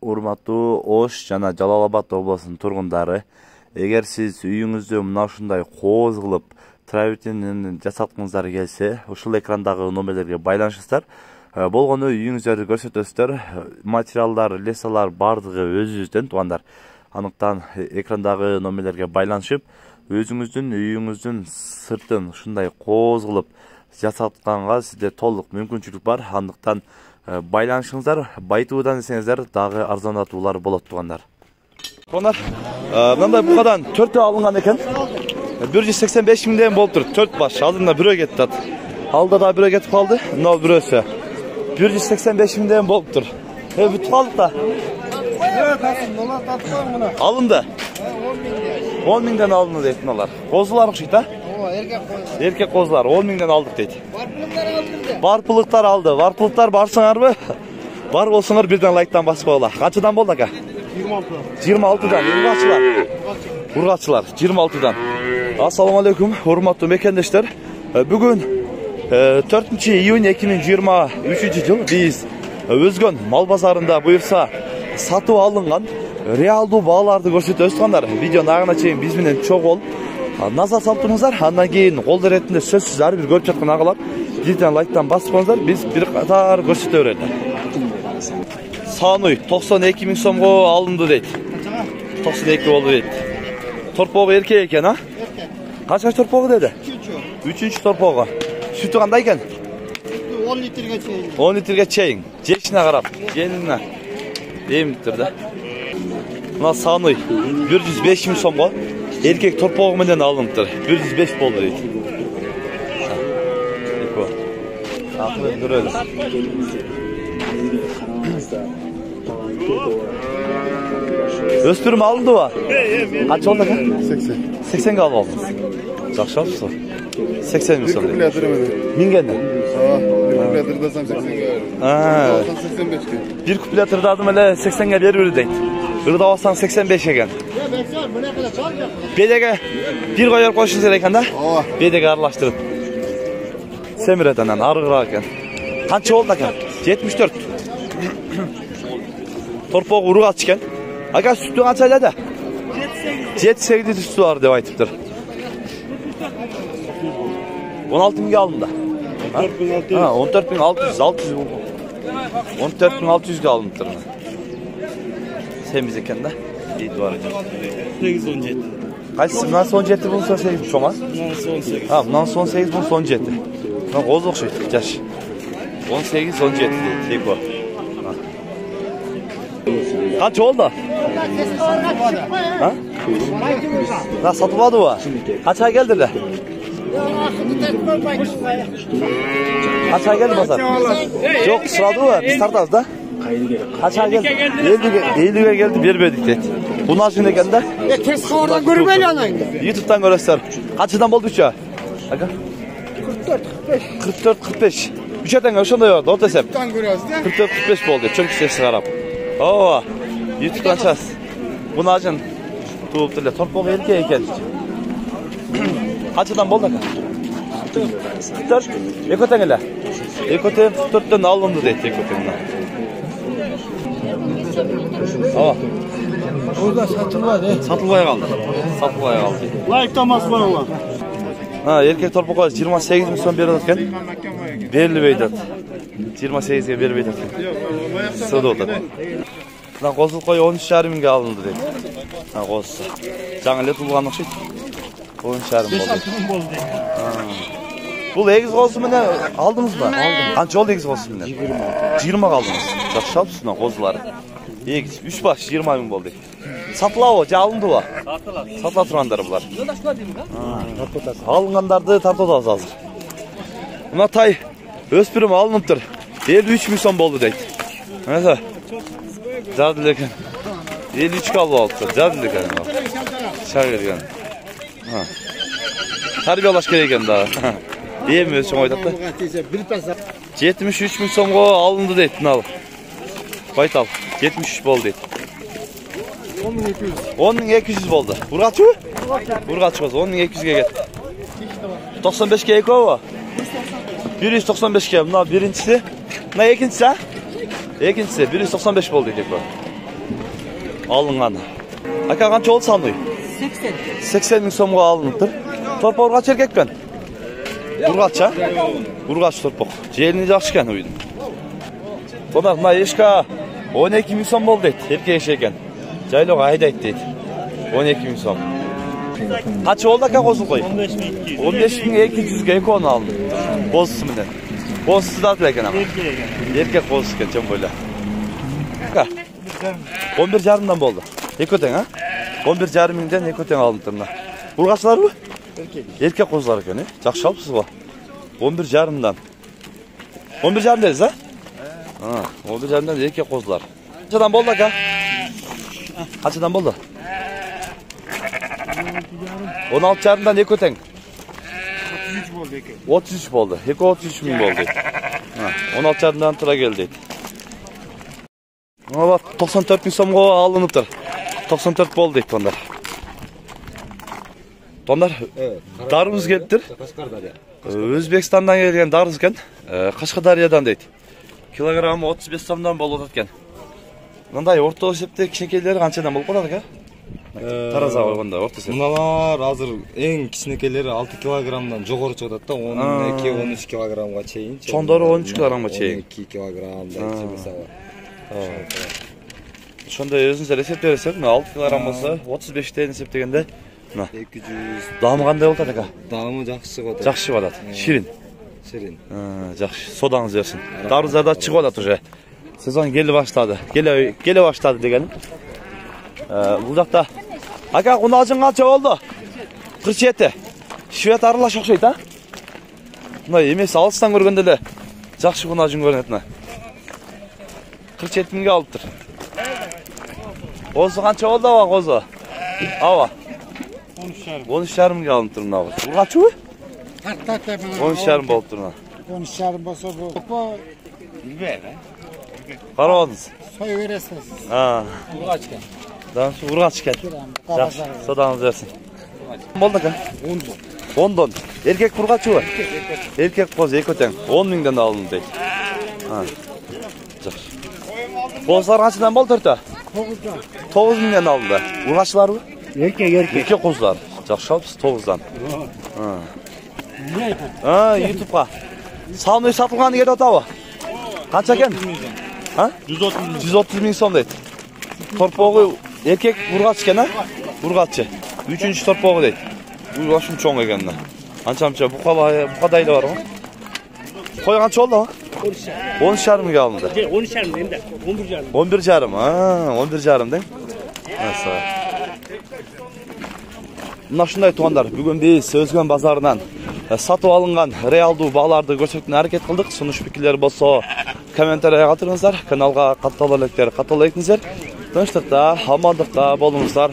урматтуу Ош жана Жалал Абад облусунун тургундары, эгер сиз үйүңүздө мына ушундай кооз кылып травертин жасаткыңыздар келсе, ушул экрандагы номерлерге байланышыңыздар. Болгону үйүңүздөрдү көрсөтөсүздөр. Материалдар, лесалар бардыгы өзүбүздөн туугандар. Анықтан экрандагы номерлерге байланышып, өзүңүздүн үйүңүздүн сыртын ушундай кооз кылып жасатканга сизде толук мүмкүнчүлүк бар. Андыктан байланышыңыздар, байытуудан десеңиздер дагы арзандатуулар болот туугандар. Туугандар, мындай букадан 4 алынган экен. 185 миңден болуп тур. 4 баш. Алдында бирөө кетти. Алда да бирөө кетип калды. Мына бирөөсү 185 миңден болуп тур. Бүтүп калдык да. Алынды. 10 миңден алынды дейт мыналар. Козулар окшойт, а? Эркек козулар 10 миңден алдык дейт. Барпылыктар алды. Барпылыктар барсаңарбы? Бар болсоңор бирден лайктан басып койгула. Канчадан болду ака? 26-дан. Ургачылар 26-дан. Ассаламу алейкум, урматтуу мекендештер. Бүгүн 4 июнь 2023 жыл биз Өзгөн мал базарында буюрса сатып алынган реалдуу бааларды көрсөтөбүз туугандар. Видеону агына чейин биз менен чогуу болуп назар салып туруңуздар. Андан кийин кол иретинде сөзсүз ар бир көрүп жаткан агалар бирден лайктан басып коюңуздар. Биз бир катар көрсөтө берели. Сааный 92 миң сомго алынды дейт. 92 болду дейт. Торпогу эркек экен, а? Канча торпогу деди? 3-чү торпогу. Сүтү кандай экен? 10 litrге чейин. 10 litrге чейин. Жешине карап, генине. Эмиптир да. Мына саны 105 миң сомго эркек торпогу менен алыныптыр. 105 болду дейт. Эко. Акырын көрөлү. Өспүрүм алындыбы? Канча болду экен? 80. 80 алып алдыңыз. Жакшы алыпсыз. 80 миң сом. Мингенде? Bir kupletir desem 80'ge. 85'ge. Bir kupletir dadım ele 80'ge verir deyt. Irda olsan 85 eken. Bedege bir koyar koşunuz eken da. Bedege arlaştırıp. Semireden arıgıra eken. Kança oldu eken? 74. Torpoğu uruk açıken. Aka sütü kançayla da? 7-8 sütü var deva aytıptır. 16 ming'e alındı. 14.600 14.600'ge alınıptır. Semiz eken de. İyi duvar hocam. 8-17. Kaçsın? Bundan son 7 bunun son 8 şoma? Bundan son 8. Ha, bundan son 8 bunun son 7. Bundan koz okşaydı. Yaş. 18 son 7 değil. Tek o. Kaç oldu? Ha? Nasıl satıvadı o? Kaç ay geldi de? Kaç ay geldi pazar? Yok sıradı mı? Biz tartaz da. Kaç ay geldi? 50'ye geldi vermedik dedi. Bunlar şimdi eken de? Tez kavardan görmeyle anaydı. YouTube'dan görürsler. Kaçıdan oldu 3'e? 44-45. 3'den görüşende yok. Doğru desem. 44-45 oldu. Çok ses çıkarap. Oo. YouTube'dan çaz. Bunu acın. Tuğup dile. Torpoğu erkeğe eken. Kaçıdan oldu eken? 44. Ekoten ele. Ekoten 44'ten alındı deydi Ekoten'den. Aa. Orada satılmadı. Satılmaya kaldı. Satılmaya kaldı. Like'tan basma ola. Ha, erkek torpaklar 28 ming so'm berilgan. Berilib aytadi. 28 ga berib aytadi. Savdo o'tadi. Mana qo'zil qo'y 13,5 mingga alındı deydi. Ha, qo'zisi. Жаңы эле тулган окшойт. 13,5 болду. Бул эгиз qo'zi менен алдыңызбы? Алдым. Канча болду эгиз qo'zi менен? 20 га алдыңыз. Жакшы алыпсыз мына qo'zilari. Эгиз 3 баш 20 миң болду. Сатылабы, же алындыбы? Сатылат. Сатыла тургандар булар. Алынгандарды тартып атабыз азыр. Мына тай өспүрүм алыныптыр. 53 миң сом болду дейт. Мына жарды экен. 53 алып алыптыр. Жарды экен. Шаг берген. Тарбиялаш керек экен да. Эми өз чоң айтат да. 73 миң сомго алынды дейт мына. Байтал 73 болду дейт. 10.200 болду. Ургачыбы? Ургачы болсо 10.200 кетти. 95 экобу? 195 мына биринчиси. Мына экинчиси, а? Экинчиси 195 болду экен. алынған. Aka қанша oldu сануй? 80. 80 мың сомға алыныптыр. Торпақ ұрғач еркек пен? Ұрғач, а? Ұрғач торпақ. Желіні жақшы кен ойын. Қонақ, мына ешқа 12 мың сом болды дейді. Еркек еш екен. Жайлығы айдайды дейді. 12 мың сом. Қанша oldu aka қосыл қой? 15.200-ге екон алынды. Қосысы мінен. Қосысы да атыл екен ама. Еркек қосысы екен, жөн бойлы. 11,5-дан болды. Екі өтен, а? 11,5 мыңден екі өтен алынды тұрмына. Ұрғашылар бұ? Еркек қозылар екен, жақшы алыпсыз ба? 11,5-дан. 11,5 дедіз, а? 11,5-дан еркек қозылар. Қаншадан болды, ака? Қаншадан болды? 16,5-дан екі өтен. 33 болды. 33 мың болды. 16,5-дан тұра келді. 94 мың сомға алынып тұр. 94 болды дейді тондар. Тондар, дарымыз келіп тұр. Өзбекстандан келген дарыз кен. Қашқадариядан дейді. Килограммы 35 сомдан болып өткен. Мындай орта есепте кішінекейлері қаншадан болып қояды, ка? Тараза қойғанда орта есеп. Мыналар азыр ең кішінекейлері 6 килограммдан жоғары шығады да, 12-13 килограммға чейін. Чондары 13 килограммға чейін. 12 килограммдан мысалы. Шондай өзіңіздер есеп бересек, 6 килограмм болса 35-тен есептегенде 200. дамы қандай болды, ака? Дамы жақсы шығады. Жақсы шығады. Ширин. Ширин. Жақсы. Содаңыз берсін. Дарыздар да шығып жатыр уже. Сезон келе баштады. Келе баштады деген. Бұл жақта. Ака, құналжың қанша болды? 47. Швед аралаш ұқсайды, а? Мынай емес, алыстан көргенде де жақсы құналжың көрінетіні. 47 мыңға алып тұр. Қозы қанша болды ава қозы? Ава? 13,5 мыңға алып тұр мынау. Бұл қанша ой? 13,5 болып тұр мынау. 13,5 болса бұл. Қарауыңыз. Soy verirsiniz. Urgaç ken. Urgaç ken. Жақсы, содаңыз берсін. Болды ка? 10 don. Erkek urgaç var. Erkek qoz екі өтен. 10 мыңдан алынды дейді. Жақсы. Qozlar қаншадан болды төрті? 9 мыңдан алынды. Urgaçlar mı? Erkek qozlar. Жақсы алыпсыз 9-дан. YouTube'ға. Салмай сатылғаны келіп отауы. Қанша кен? 130 мың сом дейді. Торпоғы еркек urgaç кен, а? Urgaççı. 3-cü torpoğu deyil. Bu başım çoğun egenine. Ança buqadaylı var mı? Koy qança oldu mı? 13,5 mı alındı? 13,5 değil de 11,5. 11,5 ha, 11,5 değil mi? Nasıl? Mına şunday tuğanlar, bugün biz Özgen bazarından satып alınған realdu bağlarda көрсөтүүнү аракет кылдык. Сунуш пикирлер болсо комментарийге калтырыңыздар. Каналга катталып электер, каттала экиңиздер. Тынчтыкта, амандыкта болуңуздар.